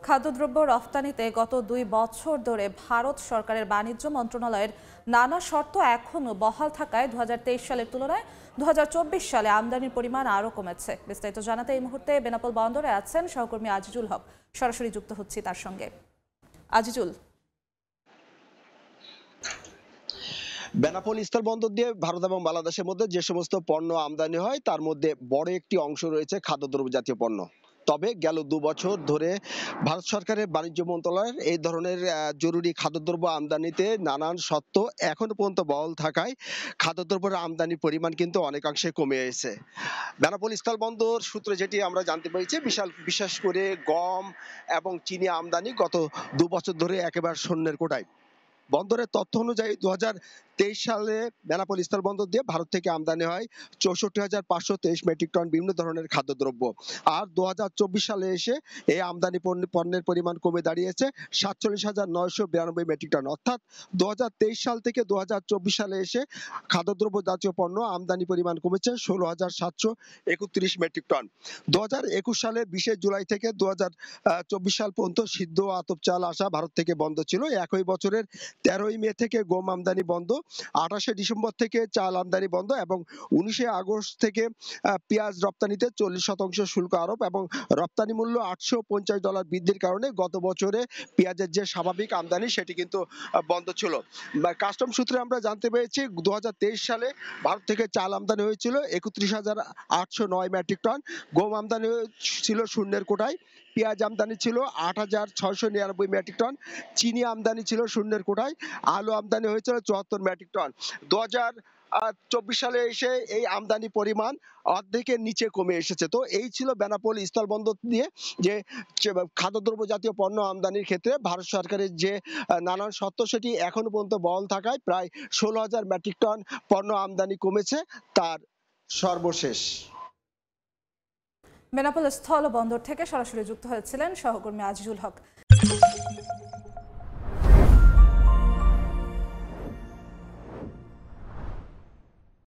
খাদ্যদ্রব্য রফতানিতে গত ২ বছর ধরে ভারত সরকারের বাণিজ্য মন্ত্রণালয়ের নানা শর্ত এখনও বহাল থাকায় ২০২৩ সালের তুলনায় ২০২৪ সালে আমদানির পরিমাণ আরও কমেছে। বিস্তারিত জানাতে এই মুহূর্তে বেনাপোল বন্দরে আছেন সহকর্মী আজিজুল হক। সরাসরি যুক্ত হচ্ছি তার সঙ্গে। আজিজুল, বেনাপোল স্থলবন্দর দিয়ে ভারত এবং বাংলাদেশের মধ্যে যে সমস্ত পণ্য আমদানি হয় তার মধ্যে বড় একটি অংশ রয়েছে খাদ্যদ্রব্য জাতীয় পণ্য। তবে গেল ২ বছর ধরে ভারত সরকারের বাণিজ্য মন্ত্রণালয়ের এই ধরনের জরুরি খাদ্যদ্রব্য আমদানিতে নানান শর্ত এখনো পর্যন্ত বহাল থাকায় খাদ্যদ্রব্যের আমদানির পরিমাণ কিন্তু অনেকাংশে কমে এসেছে। বেনাপোল স্থলবন্দর সূত্রে যেটি আমরা জানতে পেরেছি, বিশেষ করে গম এবং চিনি আমদানি গত ২ বছর ধরে একেবারে শূন্যের কোটায়। বন্দরের তথ্য অনুযায়ী ২০২৩ সালে বেনাপোল স্থলবন্দর দিয়ে ভারত থেকে আমদানি হয় ৬৪,৫২৩ মেট্রিক টন বিভিন্ন ধরনের খাদ্যদ্রব্য। আর ২০২৪ সালে এসে এই আমদানি পণ্যের পরিমাণ কমে দাঁড়িয়েছে ৪৭,৯৯২ মেট্রিক টন। অর্থাৎ ২০২৩ সাল থেকে ২০২৪ সালে এসে খাদ্যদ্রব্য জাতীয় পণ্য আমদানি পরিমাণ কমেছে ১৬,৭৩১ মেট্রিক টন। ২০২১ সালের ২০ জুলাই থেকে ২০২৪ সাল পর্যন্ত সিদ্ধ আতপ চাল আসা ভারত থেকে বন্ধ ছিল। একই বছরের ১৩ মে থেকে গম আমদানি বন্ধ, ২৮ ডিসেম্বর থেকে চাল আমদানি বন্ধ এবং ১৯ আগস্ট থেকে পেঁয়াজ রপ্তানিতে ৪০% শুল্ক আরোপ এবং রপ্তানি মূল্য $৮৫০ বৃদ্ধির কারণে গত বছরে পেঁয়াজের যে স্বাভাবিক আমদানি সেটি কিন্তু বন্ধ ছিল। কাস্টম সূত্রে আমরা জানতে পেরেছি ২০২৩ সালে ভারত থেকে চাল আমদানি হয়েছিল ৩১,৮০৯ মেট্রিক টন, গম আমদানি ছিল শূন্যের কোটায়, পেঁয়াজ আমদানি ছিল ৮,৬৯৯ মেট্রিক টন, চিনি আমদানি ছিল শূন্যের কোটায়, আলু আমদানি হয়েছিল ৭৪ মেট্রিক টন। ২০২৪ সালে এসে এই আমদানি পরিমাণ অর্ধেকের নিচে কমে এসেছে। তো এই ছিল বেনাপোল স্থলবন্দর দিয়ে যে খাদ্যদ্রব্য জাতীয় পণ্য আমদানির ক্ষেত্রে ভারত সরকারের যে নানান শর্ত সেটি এখনো পর্যন্ত বহাল থাকায় প্রায় ১৬,০০০ মেট্রিক টন পণ্য আমদানি কমেছে তার সর্বশেষ। বেনাপোল স্থল বন্দর থেকে সরাসরি যুক্ত হয়েছিলেন সহকর্মী আজিজুল হক।